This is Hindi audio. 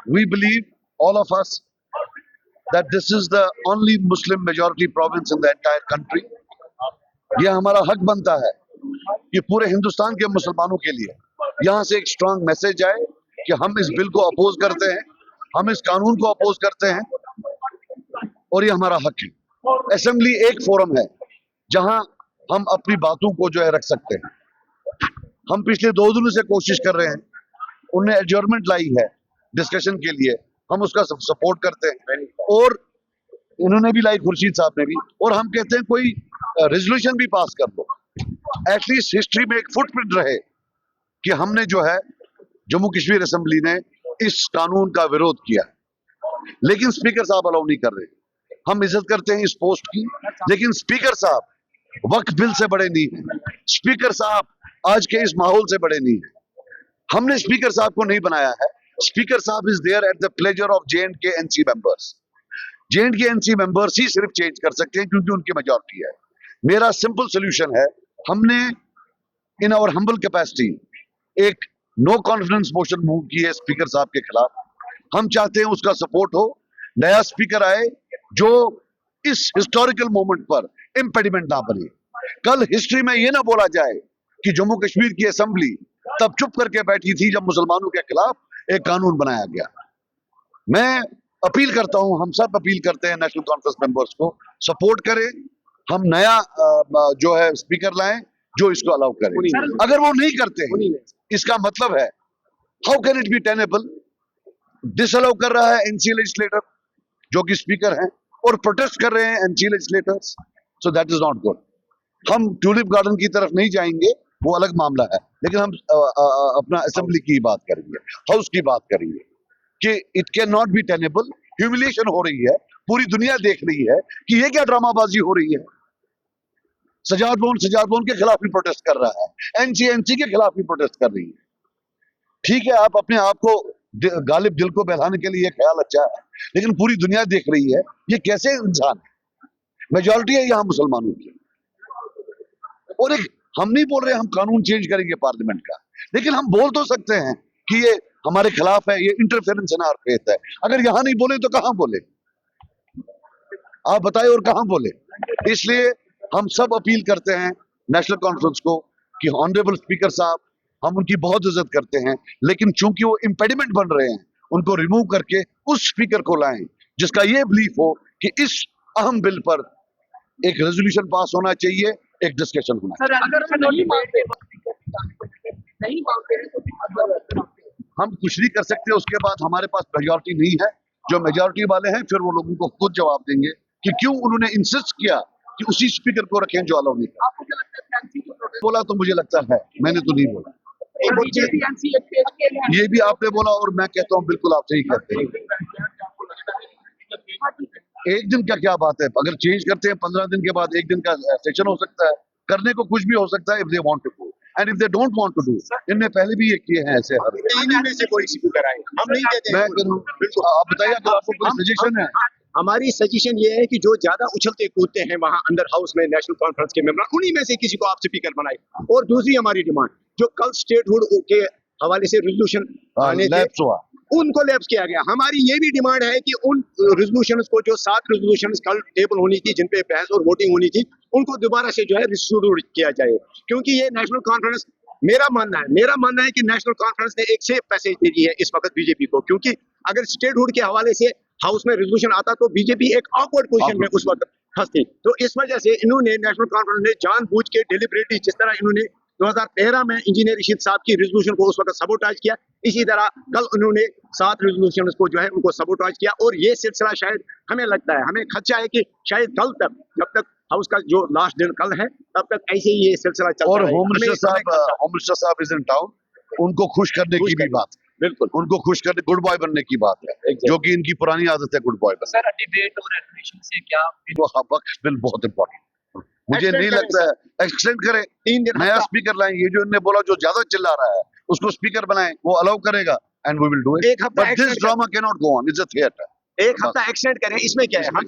We believe, all of us, that this is the only Muslim majority province in the entire country. ये हमारा हक बनता है कि पूरे हिंदुस्तान के मुसलमानों के लिए यहाँ से एक स्ट्रांग मैसेज आए कि हम इस बिल को अपोज करते हैं, हम इस कानून को अपोज करते हैं और ये हमारा हक है। असेंबली एक फोरम है जहां हम अपनी बातों को जो है रख सकते हैं। हम पिछले 2 दिनों से कोशिश कर रहे हैं, उन्होंने एडजर्नमेंट लाई है डिस्कशन के लिए, हम उसका सपोर्ट करते हैं और इन्होंने भी लाई, खुर्शीद साहब ने भी, और हम कहते हैं कोई रेजोल्यूशन भी पास कर दो, एटलीस्ट हिस्ट्री में एक फुटप्रिंट रहे कि हमने जो है जम्मू कश्मीर असेंबली ने इस कानून का विरोध किया। लेकिन स्पीकर साहब अलाउ नहीं कर रहे। हम इज्जत करते हैं इस पोस्ट की, लेकिन स्पीकर साहब वक्फ बिल से बड़े नहीं है, स्पीकर साहब आज के इस माहौल से बड़े नहीं है। हमने स्पीकर साहब को नहीं बनाया है। स्पीकर साहब is there at the pleasure of J&K NC members. J&K NC members ही सिर्फ चेंज कर सकते हैं क्योंकि उनकी मेजॉरिटी है। मेरा सिंपल सोल्यूशन है, हमने इन आवर हम्बल कैपेसिटी एक नो कॉन्फिडेंस मोशन मूव की है स्पीकर साहब के खिलाफ। हम चाहते हैं उसका सपोर्ट हो, नया स्पीकर आए जो इस हिस्टोरिकल मोमेंट पर इम्पेडिमेंट ना बने। कल हिस्ट्री में ये ना बोला जाए कि जम्मू कश्मीर की असेंबली तब चुप करके बैठी थी जब मुसलमानों के खिलाफ एक कानून बनाया गया। मैं अपील करता हूं, हम सब अपील करते हैं नेशनल कॉन्फ्रेंस मेंबर्स को, सपोर्ट करें, हम नया जो है स्पीकर लाएं जो इसको अलाउ करे। अगर वो नहीं करते हैं, इसका मतलब है how can it be tenable? Disallow कर रहा है NC लेजिस्लेटर जो कि स्पीकर हैं और प्रोटेस्ट कर रहे हैं NC legislators, so that is not good. हम ट्यूलिप गार्डन की तरफ नहीं जाएंगे, वो अलग मामला है, लेकिन हम अपना असेंबली की बात करेंगे, हाउस की बात करेंगे कि it can not be tenable. Humiliation हो रही है, पूरी दुनिया देख रही है कि ये क्या ड्रामाबाजी हो रही है। सजाद लोन के खिलाफ भी प्रोटेस्ट कर रहा है, NC के खिलाफ भी प्रोटेस्ट कर रही है। ठीक है, आप अपने आप को गालिब दिल को बहलाने के लिए ख्याल अच्छा है, लेकिन पूरी दुनिया देख रही है ये कैसे इंसान है। मेजॉरिटी है यहाँ मुसलमानों की, और एक हम नहीं बोल रहे हम कानून चेंज करेंगे पार्लियामेंट का, लेकिन हम बोल तो सकते हैं कि ये हमारे खिलाफ है, ये इंटरफेरेंस इन आवर फेथ है। अगर यहाँ नहीं बोले तो कहाँ बोले? आप बताएं और कहाँ बोले? इसलिए हम सब अपील करते हैं नेशनल कॉन्फ्रेंस को कि ऑनरेबल स्पीकर साहब, हम उनकी बहुत इज्जत करते हैं, लेकिन चूंकि वो इम्पेडिमेंट बन रहे हैं, उनको रिमूव करके उस स्पीकर को लाएं जिसका ये बिलीफ हो कि इस अहम बिल पर एक रेजोल्यूशन पास होना चाहिए, एक डिस्कशन होना चाहिए। हम कुछ नहीं कर सकते, उसके बाद हमारे पास मेजॉरिटी नहीं है। जो मेजॉरिटी वाले हैं फिर वो लोगों को खुद जवाब देंगे कि क्यों उन्होंने इंसिस्ट किया कि उसी स्पीकर को रखें जो अलाउ नहीं कर बोला। तो मुझे लगता है, मैंने तो नहीं बोला, ये भी आपने बोला और मैं कहता हूँ बिल्कुल आप सही कहते हैं। एक दिन का क्या बात है, अगर चेंज करते हैं 15 दिन के बाद एक दिन का सेशन हो सकता है, करने को कुछ भी हो सकता है। If they want to do and if they don't want to do, इनने पहले भी ये किए हैं ऐसे हर इन्हीं में से कोई स्पीकर आए, हम नहीं कहते। मैं बिल्कुल, आप बताइए अगर आपको कोई सजेशन है। हमारी सजेशन ये है कि जो ज्यादा उछलते कूदते हैं वहां अंदर हाउस में नेशनल कॉन्फ्रेंस के मेंबर, उन्हीं में से किसी को आप स्पीकर बनाए। और दूसरी हमारी डिमांड, जो कल स्टेटहुड के हवाले से रेजोल्यूशन आने थे उनको लैप्स किया गया। हमारी ये भी डिमांड है कि उन रेजोल्यूशंस को, जो 7 रेजोल्यूशंस कल टेबल होनी थी जिन पे बहस और वोटिंग होनी थी, उनको दोबारा से जो है रिस्टोर किया जाए। क्योंकि ये नेशनल कॉन्फ्रेंस, मेरा मानना है कि नेशनल कॉन्फ्रेंस ने एक सेफ मैसेज दे दी है इस वक्त बीजेपी को। क्योंकि अगर स्टेटहुड के हवाले से हाउस में रेजोल्यूशन आता तो बीजेपी एक ऑकवर्ड पोजीशन में उस वक्त फंसती। तो इस वजह से इन्होंने, नेशनल कॉन्फ्रेंस ने जानबूझ के डेलिबरेटली, जिस तरह इन्होंने 2013 में इंजीनियर रशीद साहब की रेजोल्यूशन को उस वक्त सबोटाज किया, इसी तरह कल उन्होंने 7 रेजोल्यूशन को जो है उनको सबोटाज किया। और ये सिलसिला शायद, हमें लगता है, हमें खदशा है कि शायद कल तक, जब तक हाउस का जो लास्ट दिन कल है, तब तक ऐसे ही ये सिलसिला चलता और होम मिनिस्टर साहब इज इन टाउन, उनको खुश करने की भी बात, बिल्कुल उनको खुश करने, गुड बॉय बनने की बात है, जो कि इनकी पुरानी आदत है गुड बॉय बनने। सर, डिबेट और एडमिशन से क्या वक्त बिल बहुत इंपॉर्टेंट, मुझे नहीं लगता है एक्सटेंड करें, 3 दिन नया स्पीकर लाएं। ये जो इन्होंने बोला जो ज्यादा चिल्ला रहा है उसको स्पीकर बनाएं, वो अलाउ करेगा and we will do it. But this drama can not go on, it's a theatre. एक हफ्ता एक्सटेंड करें, इसमें क्या है? हम